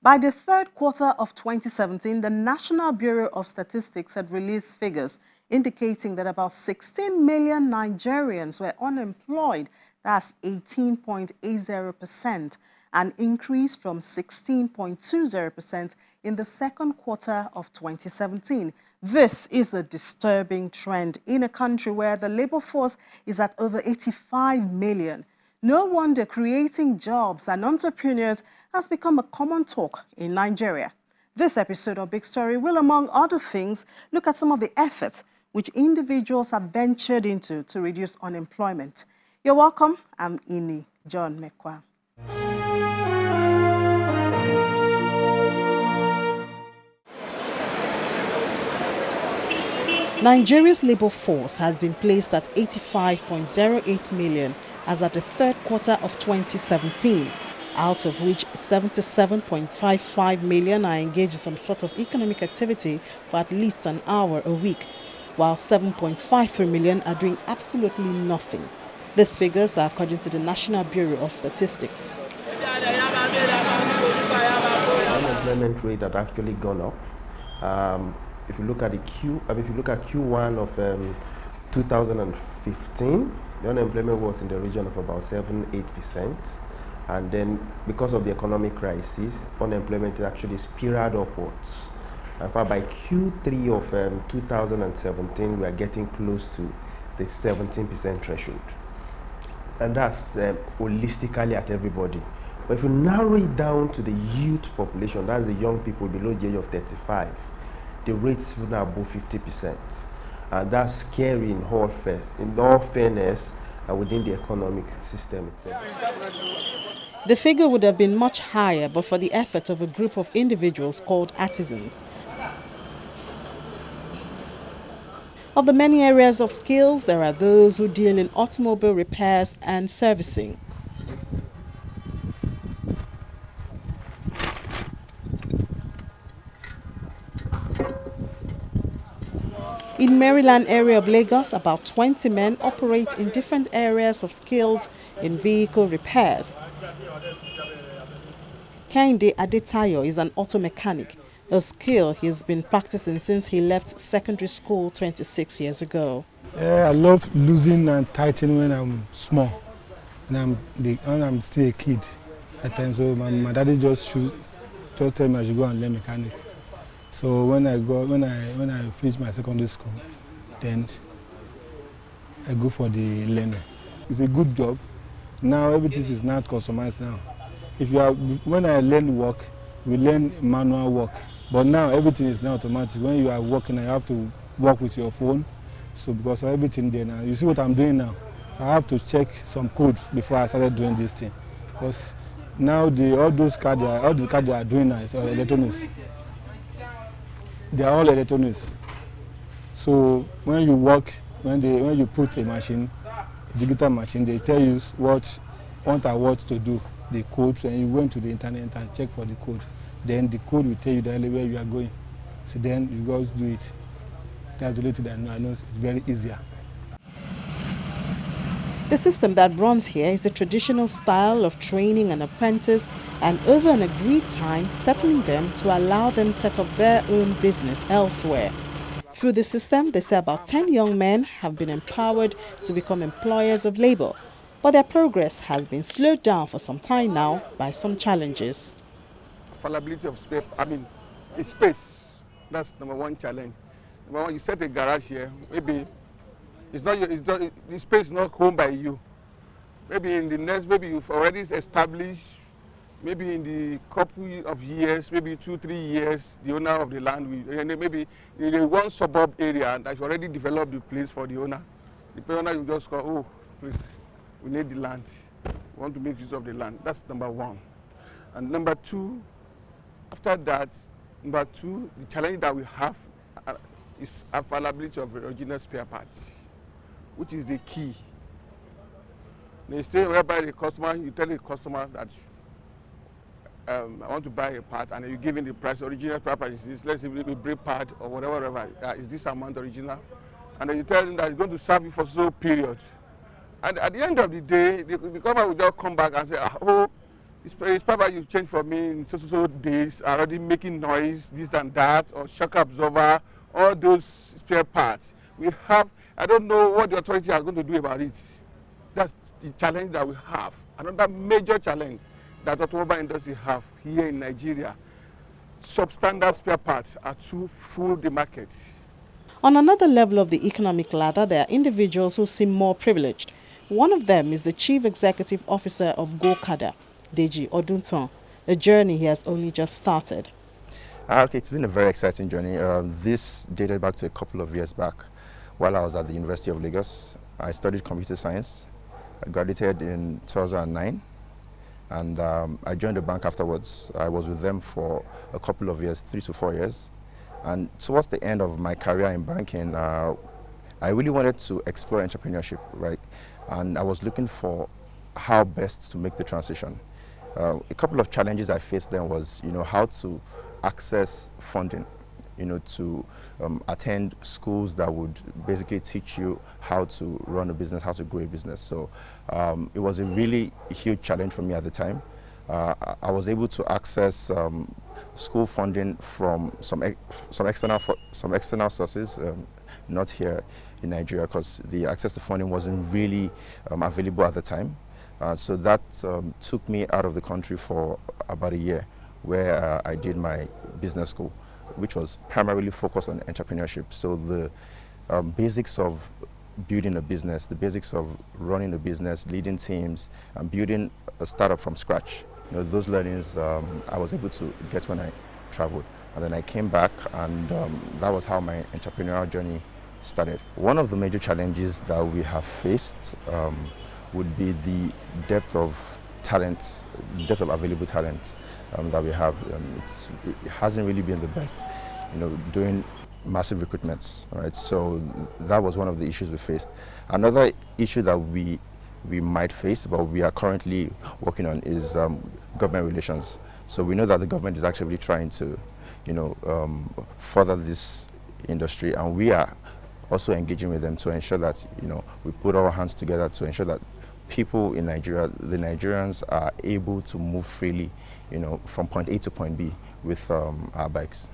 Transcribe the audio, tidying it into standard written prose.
By the third quarter of 2017, the National Bureau of Statistics had released figures indicating that about 16 million Nigerians were unemployed. That's 18.80%, an increase from 16.20% in the second quarter of 2017. This is a disturbing trend in a country where the labor force is at over 85 million. No wonder creating jobs and entrepreneurs has become a common talk in Nigeria. This episode of Big Story will, among other things, look at some of the efforts which individuals have ventured into to reduce unemployment. You're welcome. I'm Ini John Mekwa. Nigeria's labor force has been placed at 85.08 million as at the third quarter of 2017, out of which 77.55 million are engaged in some sort of economic activity for at least an hour a week, while 7.53 million are doing absolutely nothing. These figures are according to the National Bureau of Statistics. The unemployment rate had actually gone up. If you look at Q1 of 2015, the unemployment was in the region of about 7-8%, and then because of the economic crisis, unemployment actually spiraled upwards. In fact, by Q3 of 2017, we are getting close to the 17% threshold, and that's holistically at everybody. But if you narrow it down to the youth population, that's the young people below the age of 35, the rates are now above 50%. And that's scary in all fairness within the economic system itself. The figure would have been much higher but for the efforts of a group of individuals called artisans. Of the many areas of skills, there are those who deal in automobile repairs and servicing. In Maryland area of Lagos, about 20 men operate in different areas of skills in vehicle repairs. Kehinde Adetayo is an auto mechanic, a skill he's been practicing since he left secondary school 26 years ago. I love losing and tightening when I'm small, and I'm still a kid at times. So my daddy just tell me I should go and learn mechanic. So when I finish my secondary school, then I go for the learning. It's a good job. Now everything is not customized now. When I learn work, we learn manual work. But now everything is now automatic. When you are working, you have to work with your phone. So because of everything there now, you see what I'm doing now. I have to check some code before I started doing this thing. Because now all the cards they are doing now is electronics. They are all electronics. So when you work, when you put a machine, digital machine, they tell you what to do, the code, and you went to the internet and check for the code. Then the code will tell you directly where you are going. So then you guys do it. That's the only thing that I know it's very easier. The system that runs here is a traditional style of training an apprentice and over an agreed time settling them to allow them set up their own business elsewhere. Through the system, they say about 10 young men have been empowered to become employers of labor, but their progress has been slowed down for some time now by some challenges. Availability of space, space. That's number one challenge. Number one, you set a garage here, maybe the space is not owned by you. Maybe in the next, maybe you've already established, maybe in the couple of years, maybe 2-3 years, the owner of the land will, and maybe in the one suburb area that's already developed the place for the owner. The owner will just go, oh, please, we need the land. We want to make use of the land. That's number one. And number two, after that, the challenge that we have is availability of original spare parts, which is the key. They stay whereby the customer, you tell the customer that I want to buy a part, and you give him the price. Original spare part is this, let's say a brake part or whatever, is this amount original, and then you tell him that it's going to serve you for so period. And at the end of the day, the customer will just come back and say, oh, it's probably you change for me in so days, already making noise, this and that, or shock absorber, all those spare parts. We have, I don't know what the authorities are going to do about it. That's the challenge that we have. Another major challenge that automobile industry have here in Nigeria. Substandard spare parts are too full the market. On another level of the economic ladder, there are individuals who seem more privileged. One of them is the Chief Executive Officer of GoCada, Deji Odunton, a journey he has only just started. Okay, it's been a very exciting journey. This dated back to a couple of years back while I was at the University of Lagos. I studied computer science. I graduated in 2009 and I joined the bank afterwards. I was with them for a couple of years, 3 to 4 years. And towards the end of my career in banking, I really wanted to explore entrepreneurship, right? And I was looking for how best to make the transition. A couple of challenges I faced then was, how to access funding, to attend schools that would basically teach you how to run a business, how to grow a business. So it was a really huge challenge for me at the time. I was able to access school funding from some external sources, not here in Nigeria, because the access to funding wasn't really available at the time. So that took me out of the country for about a year, where I did my business school, which was primarily focused on entrepreneurship. So the basics of building a business, the basics of running a business, leading teams, and building a startup from scratch. Those learnings I was able to get when I traveled. And then I came back, and that was how my entrepreneurial journey started. One of the major challenges that we have faced would be the depth of talent, depth of available talent that we have. It hasn't really been the best, doing massive recruitments, right? So that was one of the issues we faced. Another issue that we might face, but we are currently working on, is government relations. So we know that the government is actually trying to, further this industry, and we are also engaging with them to ensure that, we put our hands together to ensure that people in Nigeria, the Nigerians, are able to move freely, from point A to point B with our bikes.